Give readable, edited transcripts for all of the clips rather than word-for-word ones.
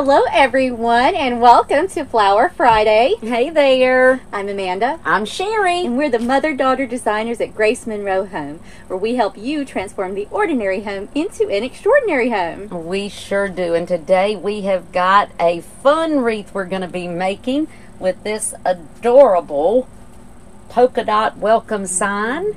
Hello everyone and welcome to Flower Friday. Hey there. I'm Amanda. I'm Sherry. And we're the mother-daughter designers at Monroe Home, where we help you transform the ordinary home into an extraordinary home. We sure do. And today we have got a fun wreath we're going to be making with this adorable polka dot welcome sign.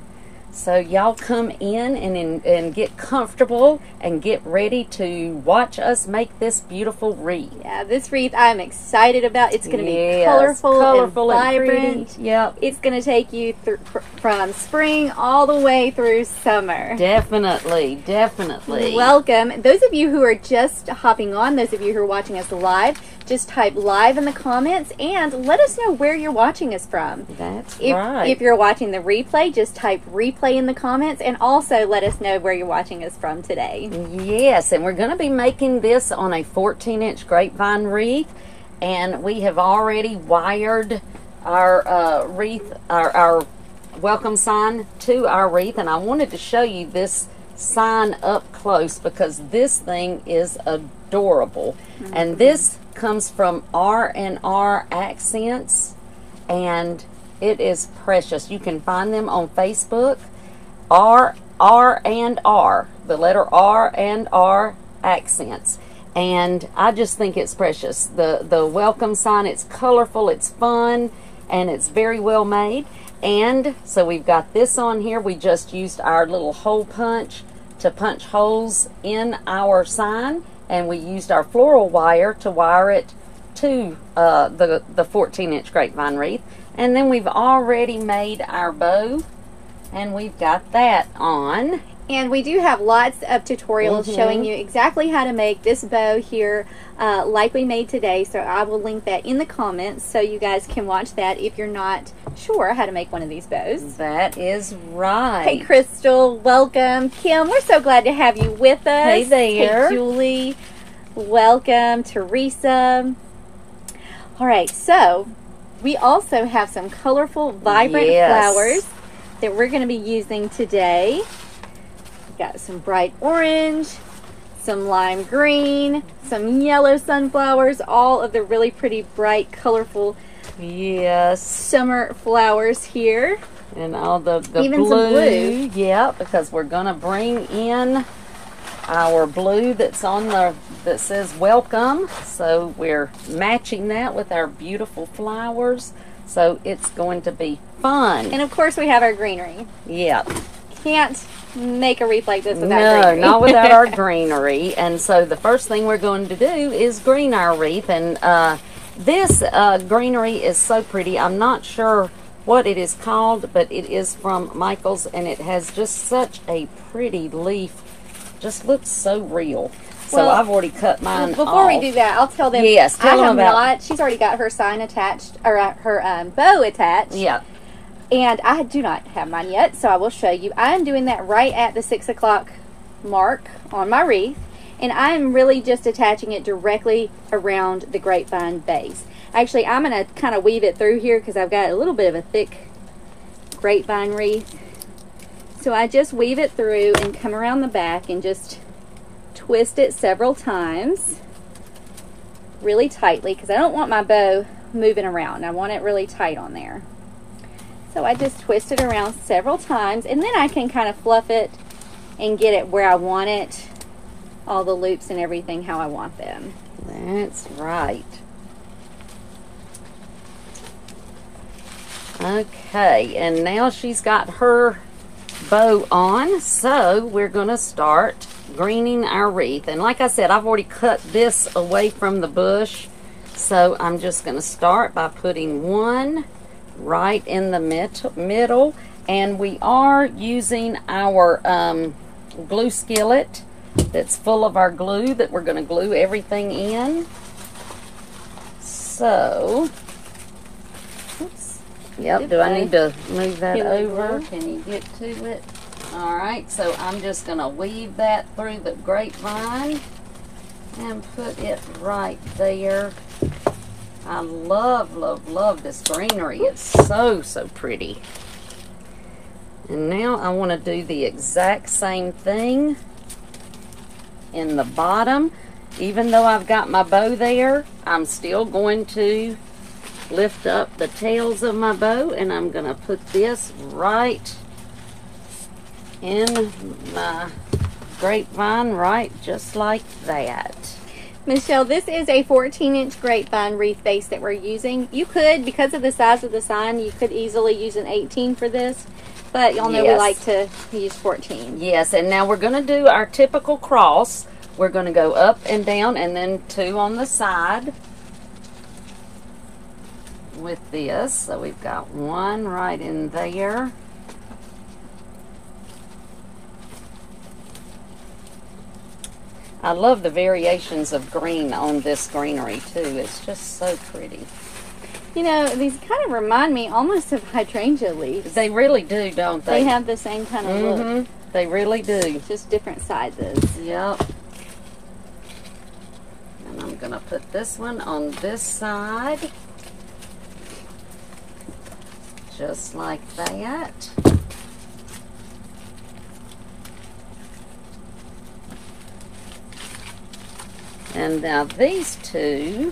So y'all come in and get comfortable and get ready to watch us make this beautiful wreath. Yeah, this wreath I'm excited about. It's going to be colorful and vibrant. Yep. It's going to take you from spring all the way through summer. Definitely, definitely. Welcome. Those of you who are just hopping on, those of you who are watching us live, just type live in the comments and let us know where you're watching us from. That's right. If you're watching the replay, just type replay in the comments and also let us know where you're watching us from today. Yes, and we're going to be making this on a 14-inch grapevine wreath, and we have already wired our wreath, our welcome sign to our wreath, and I wanted to show you this sign up close because this thing is adorable. Mm-hmm. And this comes from R&R Accents, and it is precious. You can find them on Facebook. R&R, the letter R and R Accents, and I just think it's precious. The welcome sign, it's colorful, it's fun, and it's very well made. And so we've got this on here. We just used our little hole punch to punch holes in our sign, and we used our floral wire to wire it to the 14-inch grapevine wreath. And then we've already made our bow, and we've got that on. And we do have lots of tutorials showing you exactly how to make this bow here like we made today. So I will link that in the comments so you guys can watch that if you're not sure how to make one of these bows. That is right. Hey, Crystal, welcome. Kim, we're so glad to have you with us. Hey there. Hey, Julie, welcome. Teresa. All right, so we also have some colorful, vibrant flowers that we're going to be using today. We've got some bright orange, some lime green, some yellow sunflowers, all of the really pretty, bright, colorful summer flowers here. And all the even blue. Some blue. Yeah, because we're going to bring in our blue that's on that says welcome. So we're matching that with our beautiful flowers. So it's going to be fun. And of course we have our greenery. Yeah. Can't make a wreath like this without greenery. No, not without our greenery. And so the first thing we're going to do is green our wreath. And this greenery is so pretty. I'm not sure what it is called, but it is from Michael's, and it has just such a pretty leaf. Just looks so real. So I've already cut mine Before off. we do that, I'll tell them. Yes, tell them about. She's already got her sign attached, or her bow attached. Yeah. And I do not have mine yet, so I will show you. I am doing that right at the 6 o'clock mark on my wreath, and I am really just attaching it directly around the grapevine base. Actually, I'm going to kind of weave it through here because I've got a little bit of a thick grapevine wreath. So I just weave it through and come around the back and just twist it several times really tightly because I don't want my bow moving around. I want it really tight on there. So I just twist it around several times, and then I can kind of fluff it and get it where I want it, all the loops and everything how I want them. That's right. Okay, and now she's got her bow on, so we're going to start greening our wreath. And like I said, I've already cut this away from the bush, so I'm just going to start by putting one right in the middle, and we are using our glue skillet that's full of our glue that we're going to glue everything in. So, oops, yep, do I need to move that over? Can you get to it? Alright, so I'm just going to weave that through the grapevine and put it right there. I love, love, love this greenery. It's so, so pretty. And now I want to do the exact same thing in the bottom. even though I've got my bow there, I'm still going to lift up the tails of my bow, and I'm going to put this right in my grapevine, right just like that. Michelle, this is a 14-inch grapevine wreath base that we're using. You could, because of the size of the sign, you could easily use an 18 for this, but y'all know we like to use 14. Yes, and now we're going to do our typical cross. We're going to go up and down and then 2 on the side with this. So we've got 1 right in there. I love the variations of green on this greenery too. It's just so pretty. You know, these kind of remind me almost of hydrangea leaves. They really do, don't they? They have the same kind of look. They really do. Just different sizes. Yep. And I'm going to put this one on this side. Just like that. And now these 2,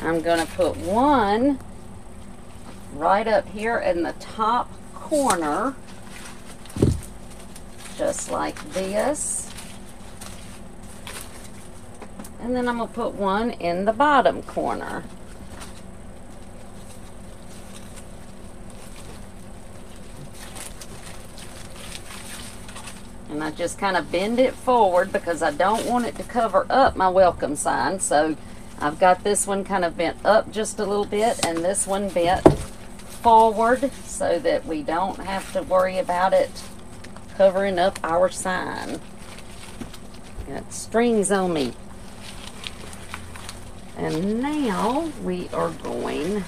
I'm going to put 1 right up here in the top corner, just like this. And then I'm going to put 1 in the bottom corner. And I just kind of bend it forward because I don't want it to cover up my welcome sign. So I've got this one kind of bent up just a little bit and this one bent forward so that we don't have to worry about it covering up our sign. Got strings on me. And now we are going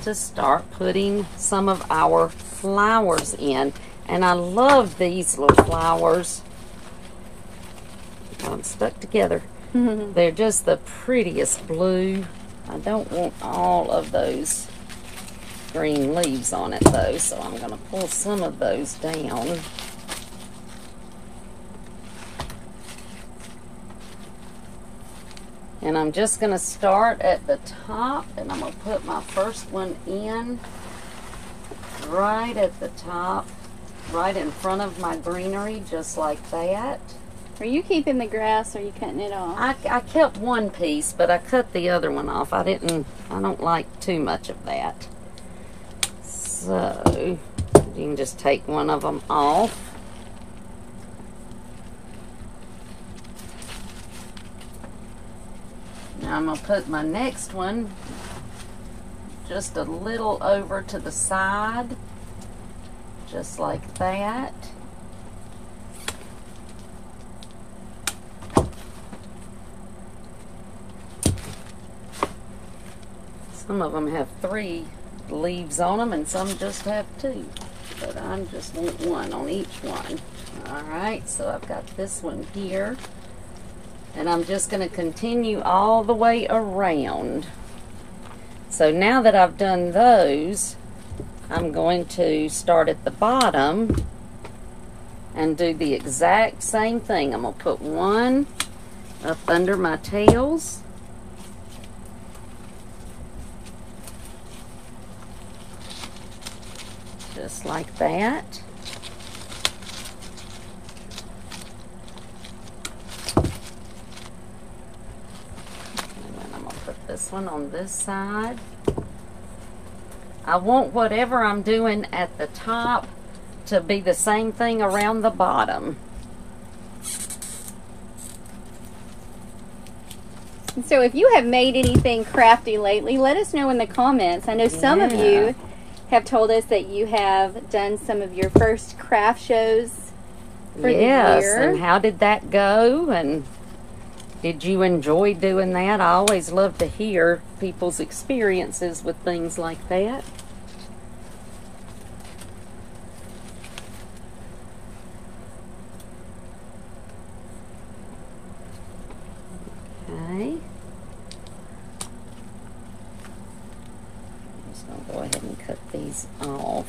to start putting some of our flowers in. And I love these little flowers. I'm stuck together. They're just the prettiest blue. I don't want all of those green leaves on it though, so I'm going to pull some of those down. And I'm just going to start at the top, and I'm going to put my first one in right at the top, right in front of my greenery, just like that. Are you keeping the grass or are you cutting it off? I kept one piece, but I cut the other one off. I don't like too much of that. So you can just take one of them off. Now I'm going to put my next one just a little over to the side, just like that. Some of them have 3 leaves on them and some just have 2. But I just want 1 on each one. Alright, so I've got this one here. And I'm just going to continue all the way around. So now that I've done those, I'm going to start at the bottom and do the exact same thing. I'm going to put 1 up under my tails. Just like that. And then I'm going to put this one on this side. I want whatever I'm doing at the top to be the same thing around the bottom. So if you have made anything crafty lately, let us know in the comments. I know some of you have told us that you have done some of your first craft shows for the year. Yes, and how did that go? And did you enjoy doing that? I always love to hear people's experiences with things like that. Okay. I'm just going to go ahead and cut these off.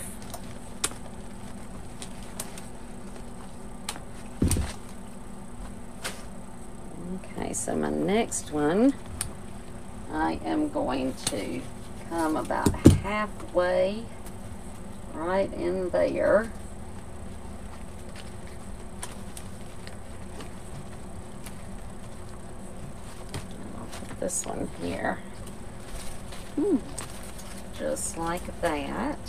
Okay, so my next one, I am going to come about halfway right in there. And I'll put this one here. Just like that.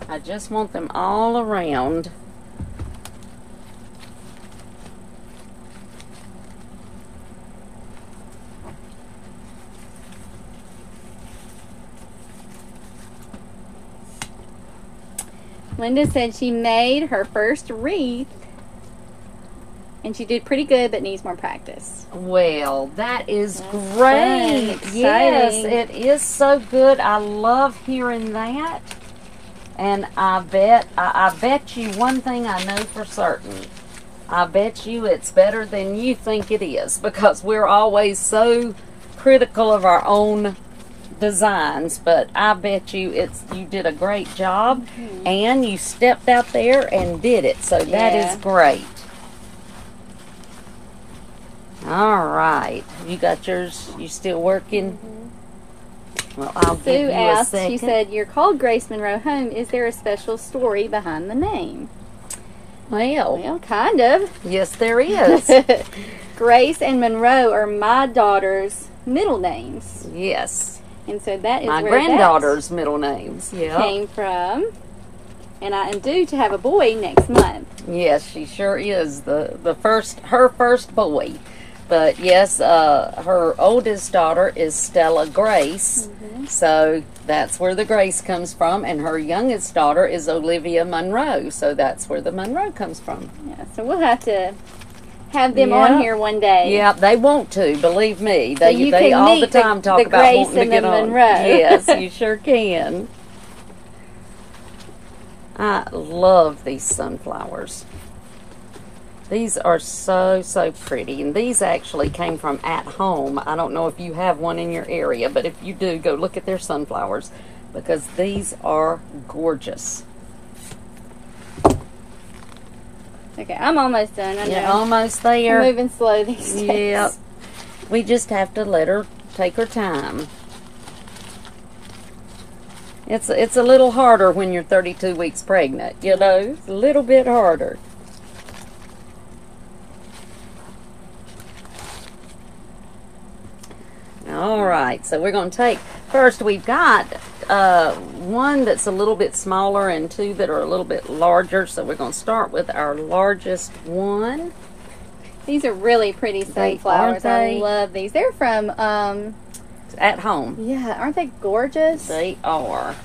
I just want them all around. Linda said she made her first wreath, and she did pretty good, but needs more practice. Well, that is great. Fun, yes, exciting. it is so good. I love hearing that. And I bet you one thing I know for certain. I bet you it's better than you think it is, because we're always so critical of our own designs, but I bet you you did a great job, and you stepped out there and did it, so that is great. All right, you got yours. You still working? Well, I'll give you a second. She said, "You're called Grace Monroe Home. Is there a special story behind the name?" Well, kind of. Yes, there is. Grace and Monroe are my daughter's middle names. Yes. And so that is my where granddaughter's middle names. Yeah. Came from. And I am due to have a boy next month. Yes, she sure is. Her first boy. But yes, her oldest daughter is Stella Grace. So that's where the Grace comes from, and her youngest daughter is Olivia Monroe. So that's where the Monroe comes from. Yeah, so we'll have to have them on here one day. Yeah, they want to, believe me. So they all the time talk about Grace wanting to and get the on. Monroe. Yes, you sure can. I love these sunflowers. These are so, so pretty. And these actually came from At Home. I don't know if you have one in your area, but if you do, go look at their sunflowers, because these are gorgeous. Okay, I'm almost done. I know. You're almost there. I'm moving slow these days. Yep. We just have to let her take her time. It's a little harder when you're 32 weeks pregnant, you know? It's a little bit harder. Alright, so we're going to take, first we've got one that's a little bit smaller and two that are a little bit larger, so we're going to start with our largest one. These are really pretty sunflowers. I love these. They're from At Home. Yeah, aren't they gorgeous? They are.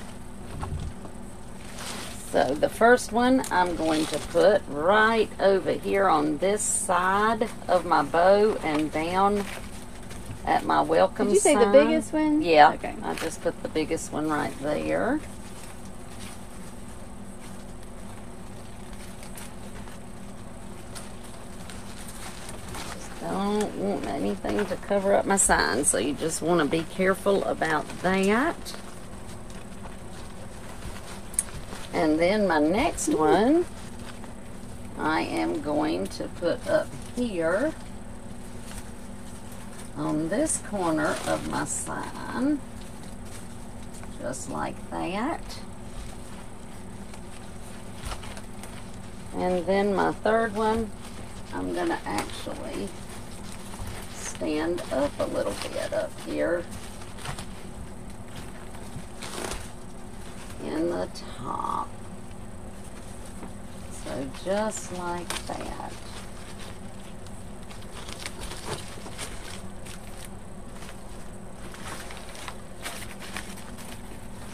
So the first one I'm going to put right over here on this side of my bow and down at my welcome sign. Did you say the biggest one? Yeah. Okay. I just put the biggest one right there. Just don't want anything to cover up my sign, so you just want to be careful about that. And then my next one, I am going to put up here on this corner of my sign, just like that. And then my third one, I'm going to actually stand up a little bit up here in the top. So just like that.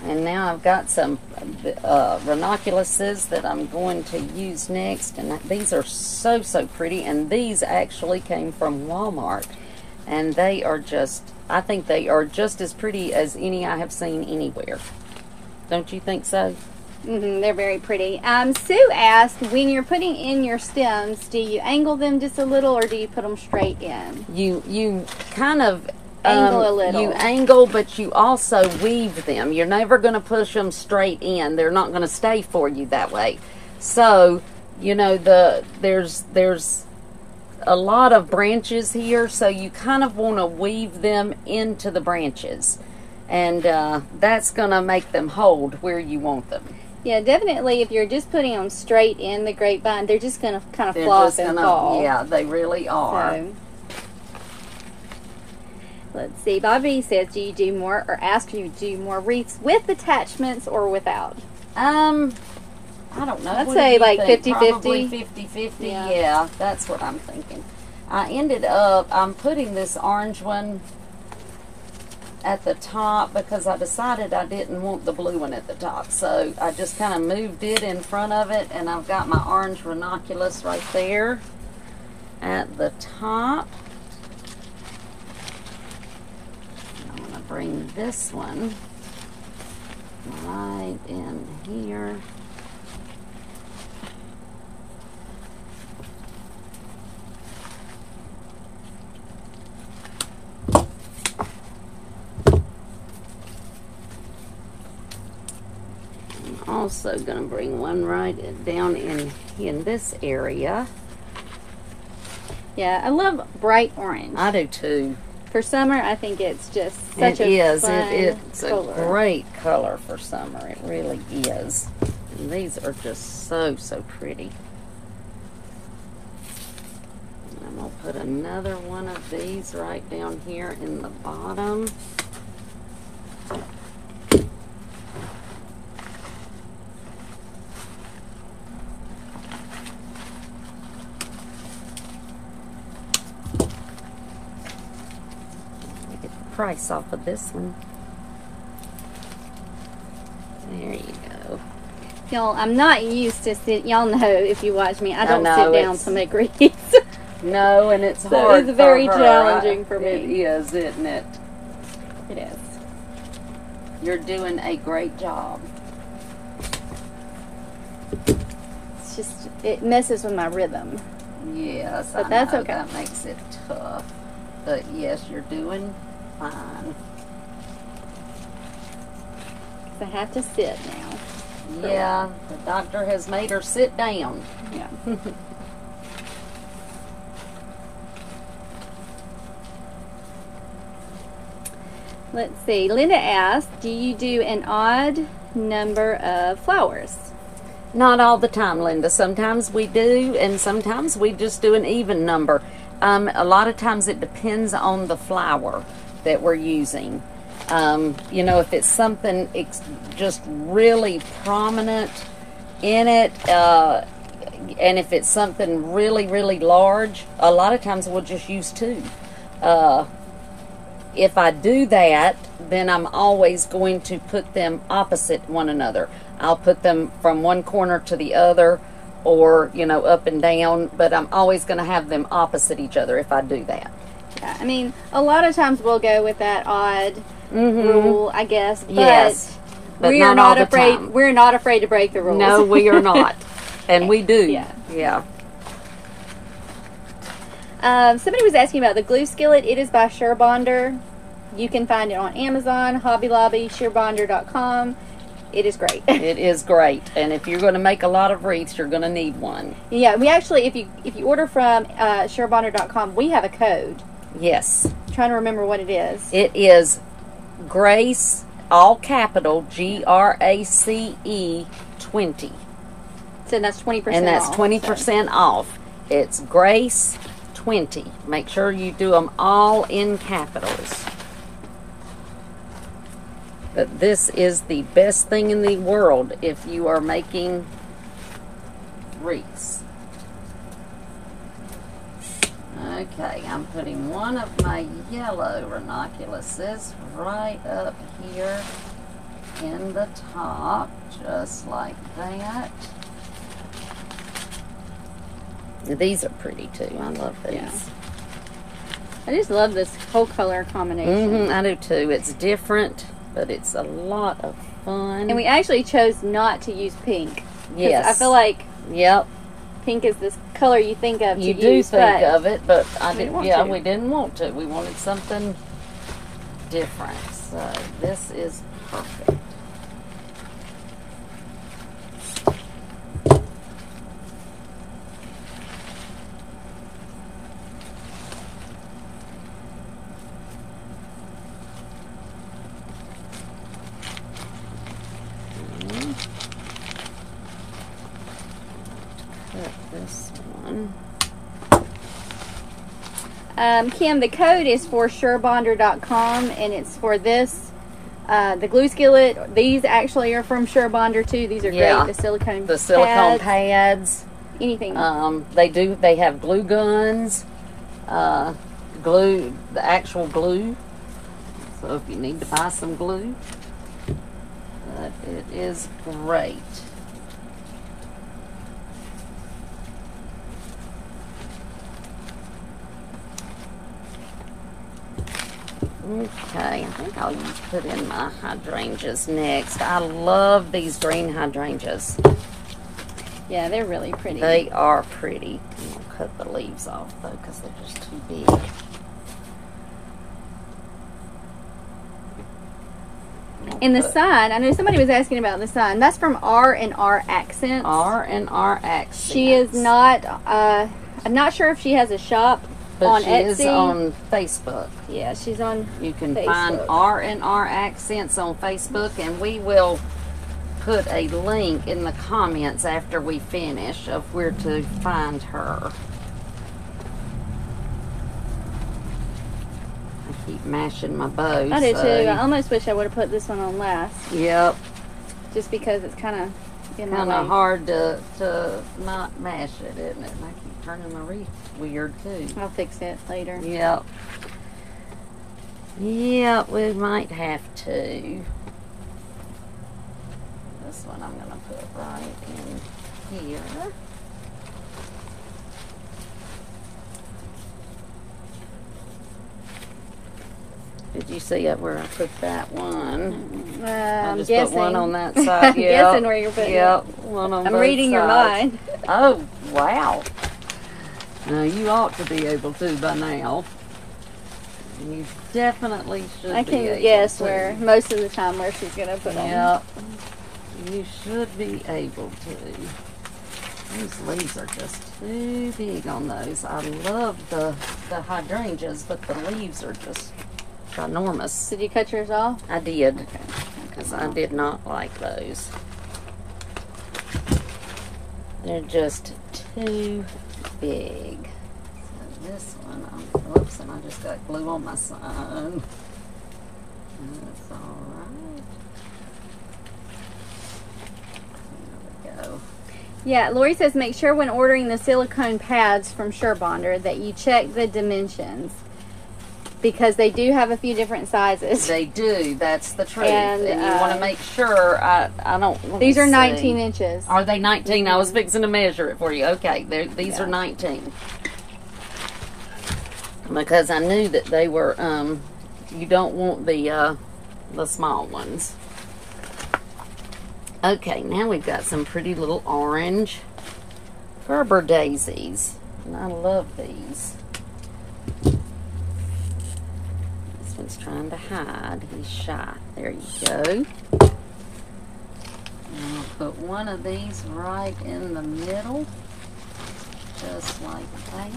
And now I've got some ranunculuses that I'm going to use next, and these are so, so pretty, and these actually came from Walmart, and they are just, I think they are just as pretty as any I have seen anywhere. Don't you think so? They're very pretty. Sue asked, when you're putting in your stems, do you angle them just a little, or do you put them straight in? You kind of angle a little. You angle, but you also weave them. You're never going to push them straight in. They're not going to stay for you that way. So, you know, there's a lot of branches here, so you kind of want to weave them into the branches. And that's going to make them hold where you want them. Yeah, definitely. If you're just putting them straight in the grapevine, they're just going to kind of flop and fall. Yeah, they really are. So, let's see. Bobby says, do you do more, or ask you to do more wreaths with attachments or without? I don't know. I'd say like 50-50. Probably 50-50. Yeah, that's what I'm thinking. I'm putting this orange one at the top because I decided I didn't want the blue one at the top. So I just kind of moved it in front of it, and I've got my orange ranunculus right there at the top. I'm going to bring this one right in here. Also going to bring one right down in this area. Yeah, I love bright orange. I do too. For summer, I think it's just such fun It's color. a great color for summer. It really is. And these are just so pretty. And I'm going to put another one of these right down here in the bottom. Price off of this one. There you go. Y'all, I'm not used to y'all know if you watch me, I don't sit down to make wreaths. No, and it's so hard. It's very for her. challenging for me. It is, isn't it? It is. You're doing a great job. It's just, it messes with my rhythm. Yes, but I that's know. okay. That makes it tough. But yes, you're doing fine. I have to sit now. Yeah, the doctor has made her sit down. Yeah. Let's see. Linda asked, do you do an odd number of flowers? Not all the time, Linda. Sometimes we do, and sometimes we just do an even number. A lot of times it depends on the flower that we're using. You know, if it's something just really prominent in it, and if it's something really large, a lot of times we'll just use two. If I do that, then I'm always going to put them opposite one another. I'll put them from one corner to the other, or, you know, up and down, but I'm always going to have them opposite each other if I do that. Yeah, I mean, a lot of times we'll go with that odd rule, I guess. But yes, but we are not afraid. time. We're not afraid to break the rules. No, we are not, and we do. Yeah. Somebody was asking about the glue skillet. It is by Surebonder. You can find it on Amazon, Hobby Lobby, SureBonder.com. It is great. It is great, and if you're going to make a lot of wreaths, you're going to need one. Yeah, we actually, if you order from SureBonder.com, we have a code. Yes. I'm trying to remember what it is. It is Grace, all capital, GRACE 20. So that's 20% off. And that's 20% off. It's Grace 20. Make sure you do them all in capitals. But this is the best thing in the world if you are making wreaths. Okay, I'm putting one of my yellow ranunculuses right up here in the top, just like that. These are pretty too. I love these. Yeah. I just love this whole color combination. I do too. It's different, but it's a lot of fun. And we actually chose not to use pink. Yes. I feel like yep. pink is this color you think of You to do use, think but of it, but I we didn't. want Yeah, to. we didn't want to. We wanted something different. So this is perfect. this one. Kim, the code is for surebonder.com, and it's for this, the glue skillet. These actually are from Surebonder too. These are great. The silicone pads. Anything. They have glue guns, glue, the actual glue. So if you need to buy some glue, but it is great. Okay, I think I'll put in my hydrangeas next. I love these green hydrangeas. Yeah, they're really pretty. They are pretty. I'm going to cut the leaves off, though, because they're just too big. In the sign, I know somebody was asking about the sign. That's from R&R Accents. R&R Accents. She is not, I'm not sure if she has a shop on she Etsy. Is on Facebook. Yeah, she's on You can Facebook. find R&R Accents on Facebook, and we will put a link in the comments after we finish of where to find her. I keep mashing my bow. I do too. I almost wish I would have put this one on last. Yep. Just because it's kind of Kind of hard to not mash it, isn't it? And I keep turning my wreath weird too. I'll fix it later. Yep. Yep, we might have to. This one I'm going to put right in here. Did you see it where I put that one? I just put one on that side. I'm guessing where you're putting it. One on I'm both reading your sides. mind. Oh, wow. Now, you ought to be able to by now. You definitely should be able to. I can guess where, most of the time, where she's going to put them. Yep. You should be able to. Those leaves are just too big on those. I love the hydrangeas, but the leaves are just ginormous. Did you cut yours off? I did. Okay. Because I did not like those. They're just too big. So this one, oops, and I just got glue on my sign. That's alright. There we go. Yeah, Lori says make sure when ordering the silicone pads from Surebonder that you check the dimensions, because they do have a few different sizes. They do. That's the truth. And you want to make sure. I don't. These are 19 inches. Are they 19? I was fixing to measure it for you. Okay, these are 19. Because I knew that they were. You don't want the small ones. Okay, now we've got some pretty little orange Gerber daisies, and I love these. This one's trying to hide. He's shy. There you go. And I'll put one of these right in the middle, just like that.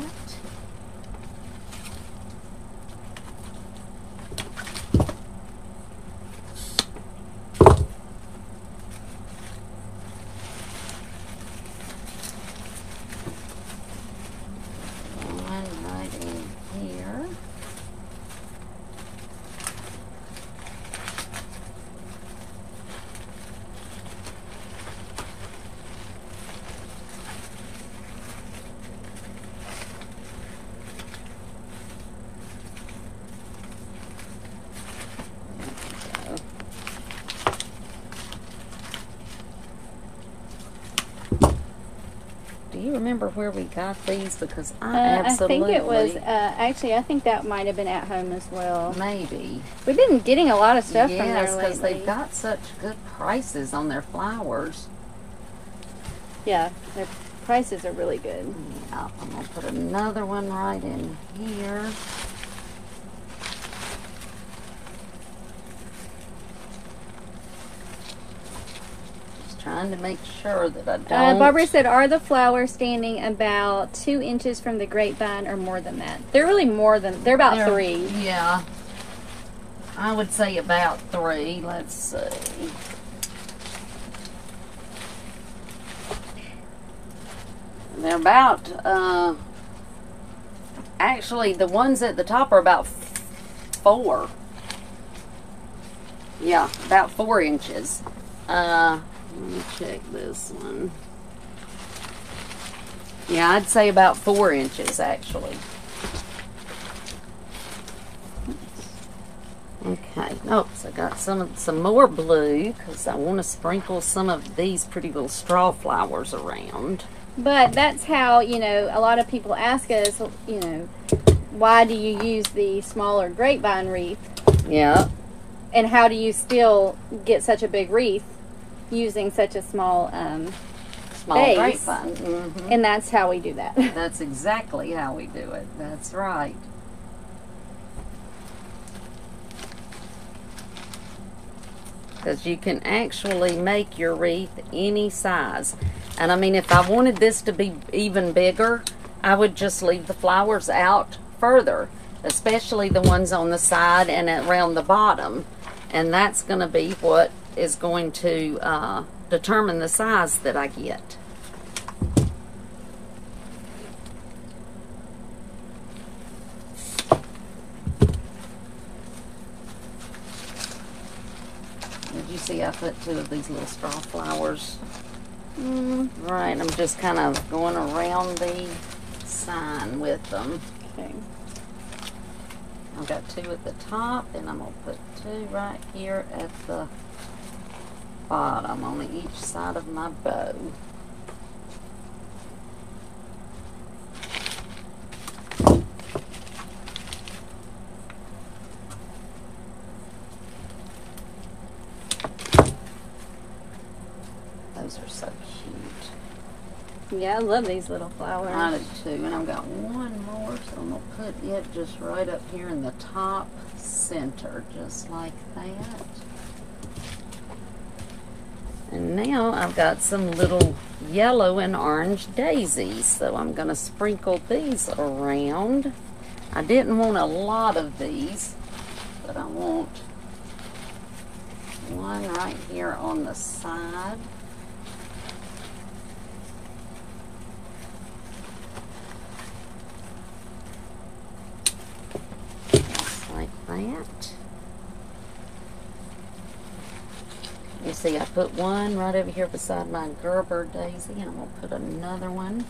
Do you remember where we got these? Because I absolutely... I think it was, actually, I think that might have been at home as well. Maybe. We've been getting a lot of stuff from there Yes, lately. because they've got such good prices on their flowers. Yeah, their prices are really good. Yeah, I'm going to put another one right in here. Trying to make sure that I don't... Barbara said, are the flowers standing about 2 inches from the grapevine or more than that? They're really more than... They're about 3. Yeah. I would say about 3. Let's see. They're about, actually the ones at the top are about 4. Yeah, about 4 inches. Let me check this one. Yeah, I'd say about 4 inches actually. Okay, so I got some more blue because I want to sprinkle some of these pretty little straw flowers around. But that's how, you know, a lot of people ask us, you know, why do you use the smaller grapevine wreath? Yeah. And how do you still get such a big wreath using such a small base? Grapevine. Mm-hmm. And that's how we do that. That's exactly how we do it. That's right. Because you can actually make your wreath any size. And I mean, if I wanted this to be even bigger, I would just leave the flowers out further, especially the ones on the side and around the bottom. And that's going to be what is going to determine the size that I get. Did you see I put 2 of these little straw flowers? Right, I'm just kind of going around the sign with them. Okay. I've got 2 at the top, and I'm going to put 2 right here at the bottom on each side of my bow. Those are so cute. Yeah, I love these little flowers. I do too, and I've got one more, so I'm going to put it just right up here in the top center, just like that. And now I've got some little yellow and orange daisies, so I'm going to sprinkle these around. I didn't want a lot of these, but I want one right here on the side. Like that. You see, I put one right over here beside my Gerber daisy, and I'm going to put another one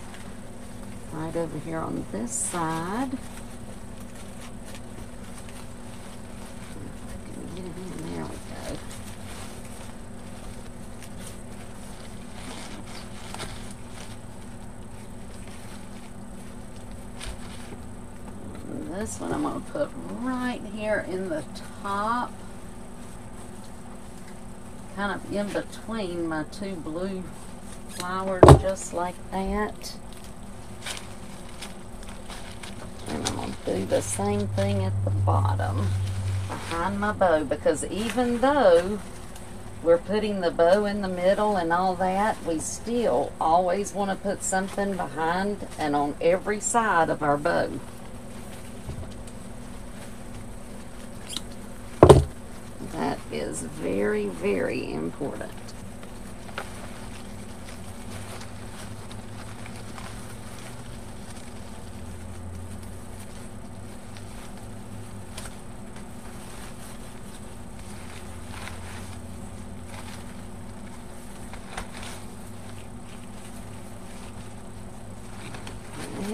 right over here on this side. There we go. And this one I'm going to put right here in the top, kind of in between my 2 blue flowers, just like that. And I'm going to do the same thing at the bottom, behind my bow, because even though we're putting the bow in the middle and all that, we still always want to put something behind and on every side of our bow. That is very, very important.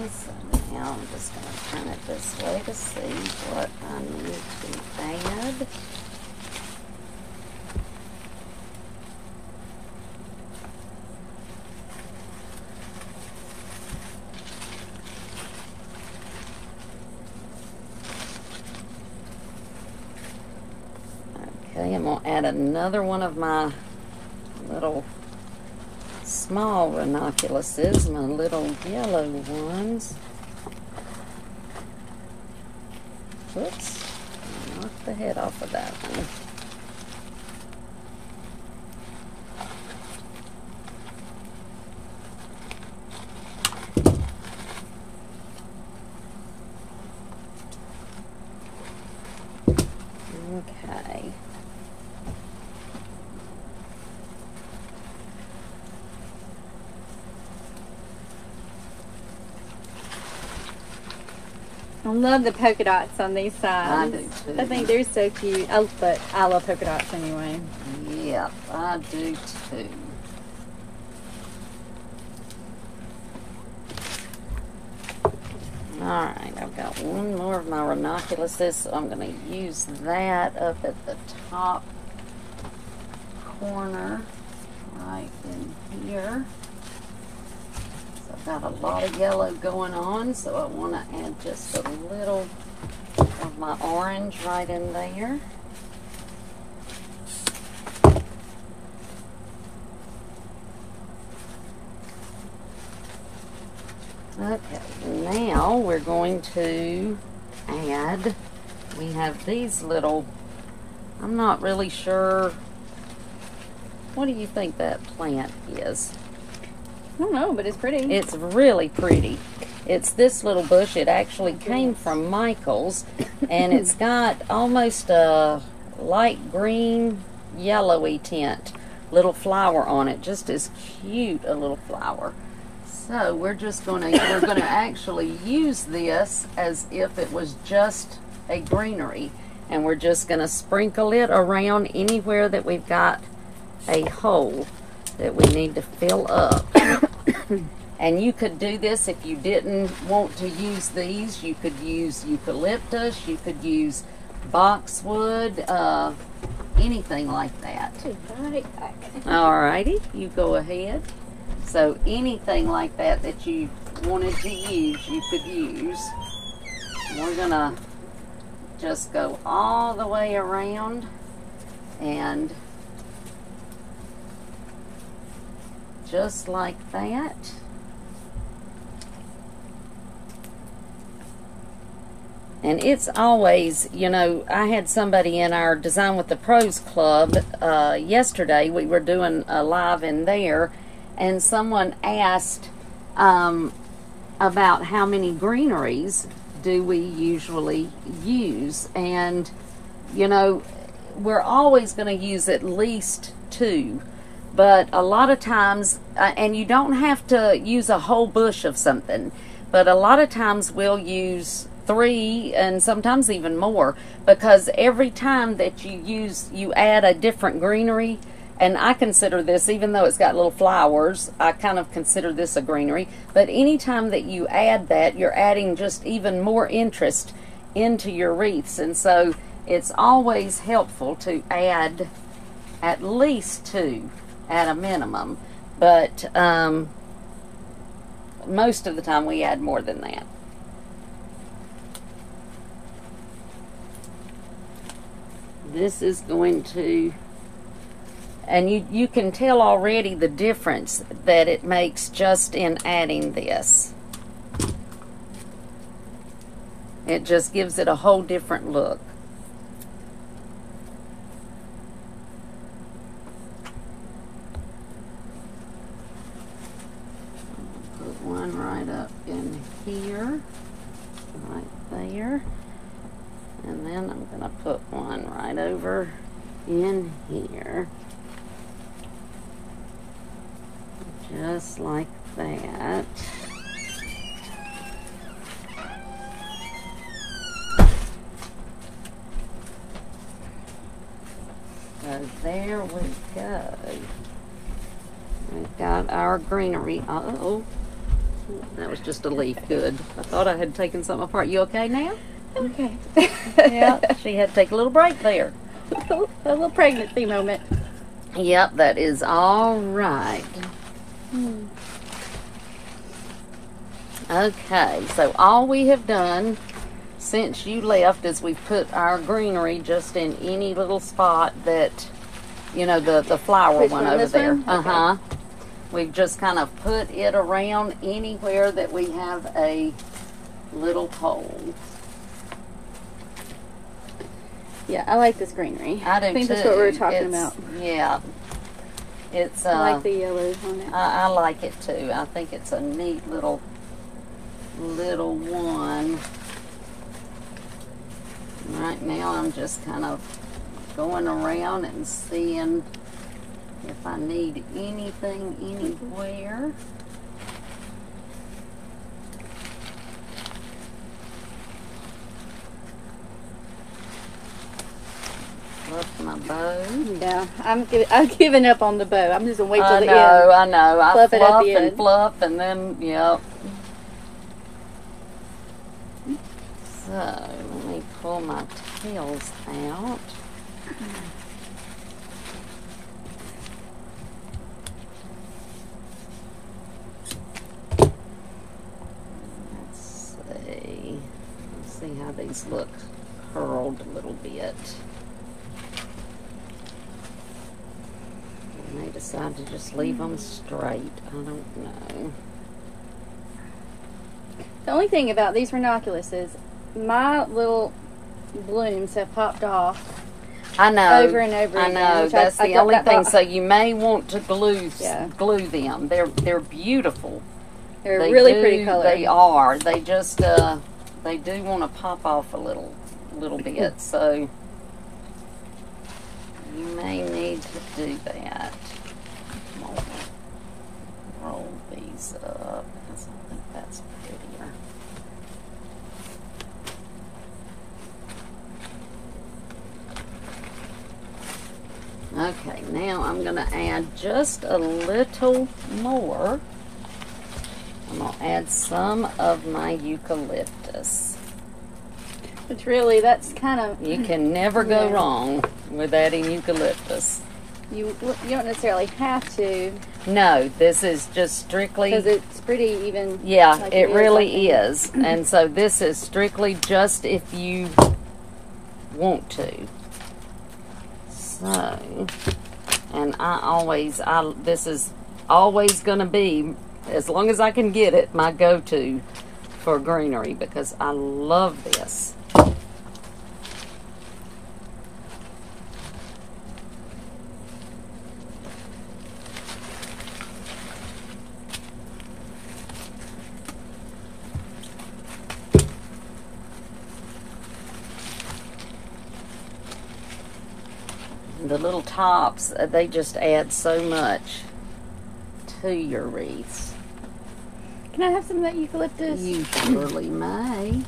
So now I'm just going to turn it this way to see what I need to add. Okay, I'm going to add another one of my little small ranunculuses, my little yellow ones. Whoops, I knocked the head off of that one. Okay. I love the polka dots on these sides. I do too. I think they're so cute. But I love polka dots anyway. Yep, I do too. Alright, I've got one more of my ranunculus, so I'm going to use that up at the top corner, right in here. So I've got a lot of yellow going on, so I want to add just a little of my orange right in there. Okay, now we're going to add, we have these little, I'm not really sure, what do you think that plant is? I don't know, but it's pretty. It's really pretty. It's this little bush. It actually came from Michael's, and it's got almost a light green, yellowy tint, little flower on it, just as cute a little flower. So we're gonna actually use this as if it was just a greenery, and we're just gonna sprinkle it around anywhere that we've got a hole that we need to fill up. And you could do this if you didn't want to use these. You could use eucalyptus, you could use boxwood, anything like that. Alrighty, you go ahead. So anything like that that you wanted to use, you could use. We're gonna just go all the way around and just like that. And it's always, you know, I had somebody in our Design with the Pros Club yesterday. We were doing a live in there, and someone asked about how many greeneries do we usually use. And, you know, we're always going to use at least 2. But a lot of times, and you don't have to use a whole bush of something, but a lot of times we'll use 3 and sometimes even more, because every time that you add a different greenery, and I consider this, even though it's got little flowers, I kind of consider this a greenery, but anytime that you add that, you're adding just even more interest into your wreaths. And so it's always helpful to add at least 2 at a minimum, but most of the time we add more than that. This is going to, and you can tell already the difference that it makes just in adding this. It just gives it a whole different look. Put one right up in here, right there. And then I'm going to put one right over in here. Just like that. So there we go. We've got our greenery. Uh-oh. That was just a leaf. Good. I thought I had taken something apart. You okay now? Okay. Yeah, she had to take a little break there. A little pregnancy moment. Yep, that is all right. Okay, so all we have done since you left is we've put our greenery just in any little spot that, you know, the flower Which one over there. One? Uh-huh. Okay. We've just kind of put it around anywhere that we have a little hole. Yeah, I like this greenery. I do too. I think that's what we were talking about. Yeah. It's I like the yellows on it. I like it too. I think it's a neat little one. Right now I'm just kind of going around and seeing if I need anything anywhere. fluff my bow. Yeah, I'm giving up on the bow. I'm just gonna wait till the end. I know. I Fluff it at fluff the and end. fluff, and then, yep. So, let me pull my tails out. Let's see how these look curled a little bit. I may decide to just leave them straight. I don't know. The only thing about these ranunculus is my little blooms have popped off. I know. Over and over again. I know. That's the only thing. So you may want to glue them. They're beautiful. They're really pretty color. They are. They just they do want to pop off a little bit. So you may need to do that. Roll these up because I think that's prettier. Okay, now I'm going to add just a little more. I'm going to add some of my eucalyptus. Which really, that's kind of... You can never go wrong with adding eucalyptus. You don't necessarily have to. No, this is just strictly... Because it's pretty even... Yeah, like it really is. And so this is strictly just if you want to. So, and this is always going to be, as long as I can get it, my go-to for greenery because I love this. The little tops, they just add so much to your wreaths. Can I have some of that eucalyptus? You surely may.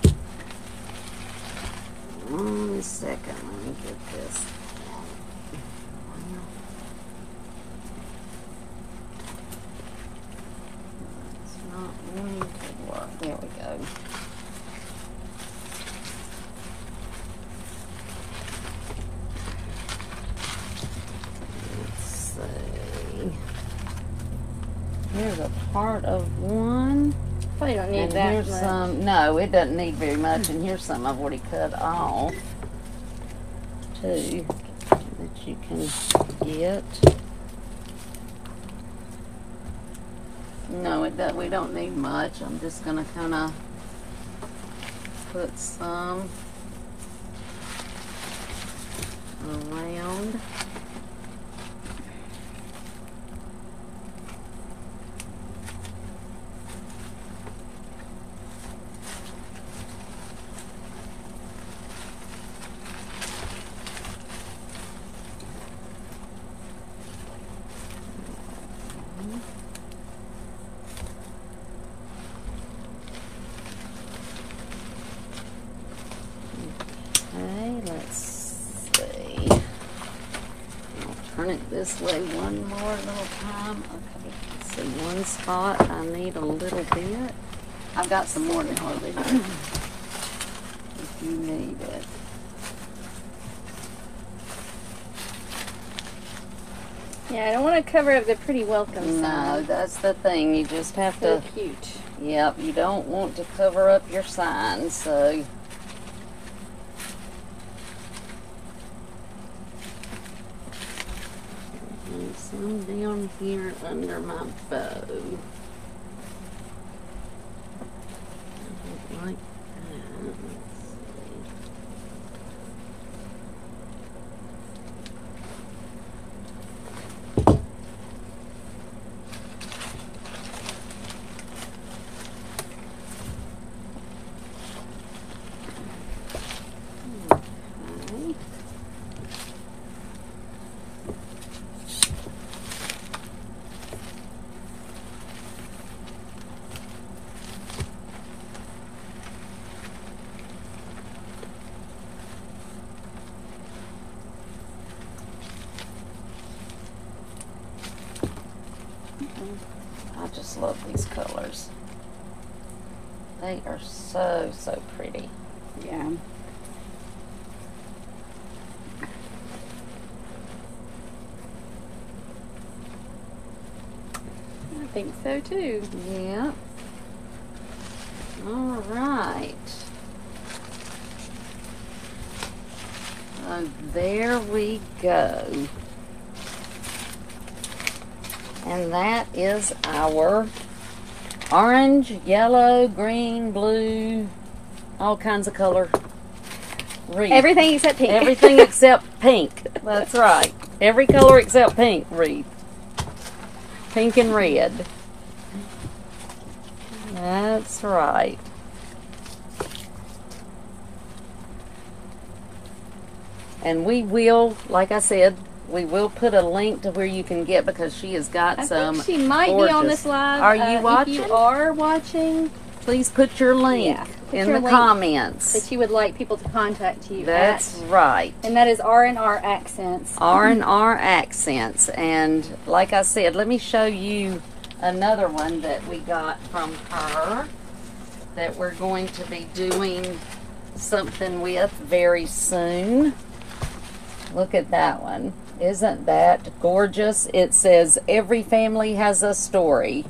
Hold on a second, let me get this. It's not going to work. There we go. Here's a part of one. Probably don't need and that here's much. some. No, it doesn't need very much. And here's some I've already cut off too that you can get. No, we don't need much. I'm just gonna kind of put some around. Turn it this way one more little time. Okay, let's see, one spot I need a little bit. I've got some more now over here if you need it. Yeah, I don't want to cover up the pretty welcome sign. No, that's the thing. You just have to... So cute. Yep, you don't want to cover up your sign, so... Some down here under my bow. I don't like that. Let's see. just love these colors. They are so, so pretty. Yeah. I think so too. Yeah. All right. There we go. And that is our orange, yellow, green, blue, all kinds of color wreath. Everything except pink. Everything except pink. That's right. Every color except pink wreath. Pink and red. That's right. And we will, like I said, we will put a link to where you can get, because she has got some. I think she might be on this live. Are you watching? If you are watching, please put your link in the comments that you would like people to contact you. That's right. And that is R&R Accents. R&R Accents. And like I said, let me show you another one that we got from her that we're going to be doing something with very soon. Look at that one. Isn't that gorgeous? It says, "Every family has a story.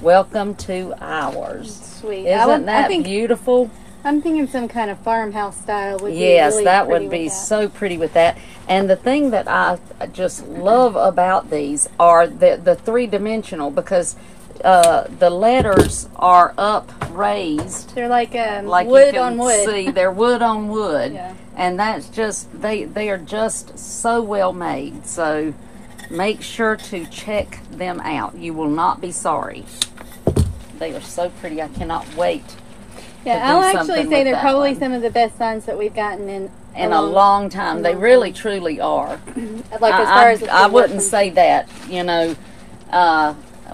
Welcome to ours." Sweet. Isn't that beautiful? I'm thinking some kind of farmhouse style would be Yes, really that pretty would be with that. so pretty with that. And the thing that I just love about these are the three-dimensional, because the letters are upraised. They're like Like wood you can on wood. see, they're wood on wood. Yeah. And that's just, they are just so well made. So make sure to check them out. You will not be sorry. They are so pretty. I cannot wait. Yeah, I'll actually say they're probably some of the best signs that we've gotten in a long time. They really, truly are. Like as far as I wouldn't say that. You know,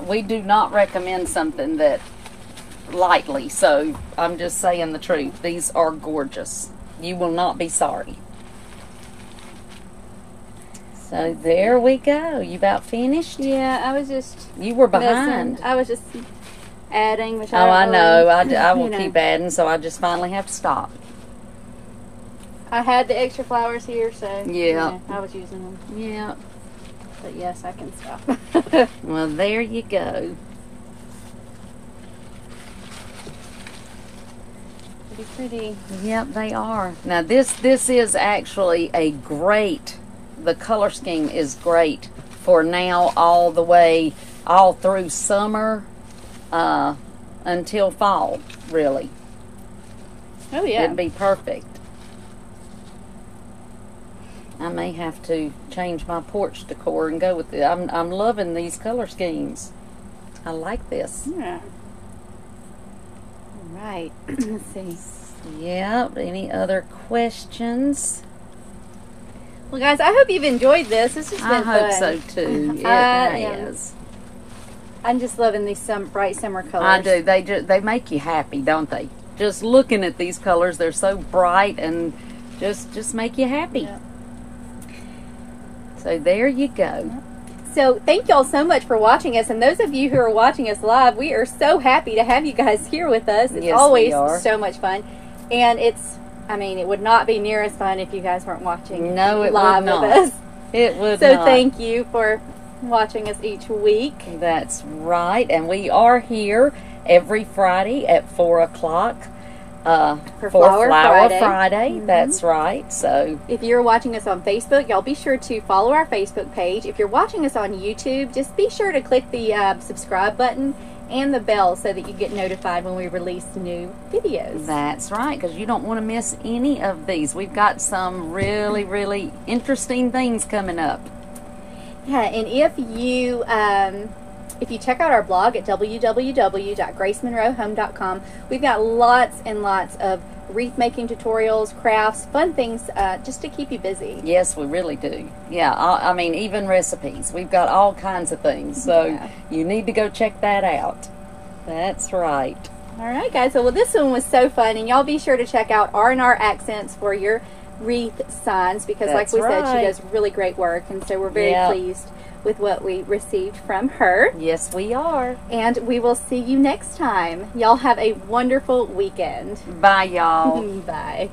we do not recommend something that lightly. So I'm just saying the truth. These are gorgeous. You will not be sorry. So there we go. You about finished? Yeah, I was just. You were behind. I was just adding. Which I know. I will you know. keep adding, so I just finally have to stop. I had the extra flowers here, so Yeah. I was using them. Yeah. But yes, I can stop. Well, there you go. Pretty pretty. Yep, they are. Now this is actually a great. The color scheme is great for now, all the way, all through summer, until fall. Really. Oh yeah. It'd be perfect. I may have to change my porch decor and go with it. I'm loving these color schemes. I like this. Yeah. All right. Let's see. Yep. Any other questions? Well, guys, I hope you've enjoyed this. This has been I hope fun. so too. It has. I'm just loving these bright summer colors. I do. They make you happy, don't they? Just looking at these colors, they're so bright and just make you happy. Yep. So there you go. Yep. So thank y'all so much for watching us, and those of you who are watching us live, we are so happy to have you guys here with us. It's Yes, always we are. so much fun, and it would not be near as fun if you guys weren't watching No, it live would not. with us. It would So not. thank you for watching us each week. That's right. And we are here every Friday at 4 o'clock for Flower Friday. Mm-hmm. That's right. So If you're watching us on Facebook, y'all be sure to follow our Facebook page. If you're watching us on YouTube, just be sure to click the subscribe button and the bell so that you get notified when we release new videos. that's right, because you don't want to miss any of these. We've got some really, really interesting things coming up. Yeah, and if you check out our blog at www.gracemonroehome.com, we've got lots and lots of wreath making tutorials, crafts, fun things just to keep you busy. Yes, we really do. Yeah, I mean, even recipes. We've got all kinds of things. So Yeah. you need to go check that out. That's right. All right, guys. So, well, this one was so fun, and y'all be sure to check out R&R Accents for your wreath signs because, That's like we said, right. she does really great work, and so we're very Yep. pleased with what we received from her. Yes, we are. And we will see you next time. Y'all have a wonderful weekend. Bye, y'all. Bye.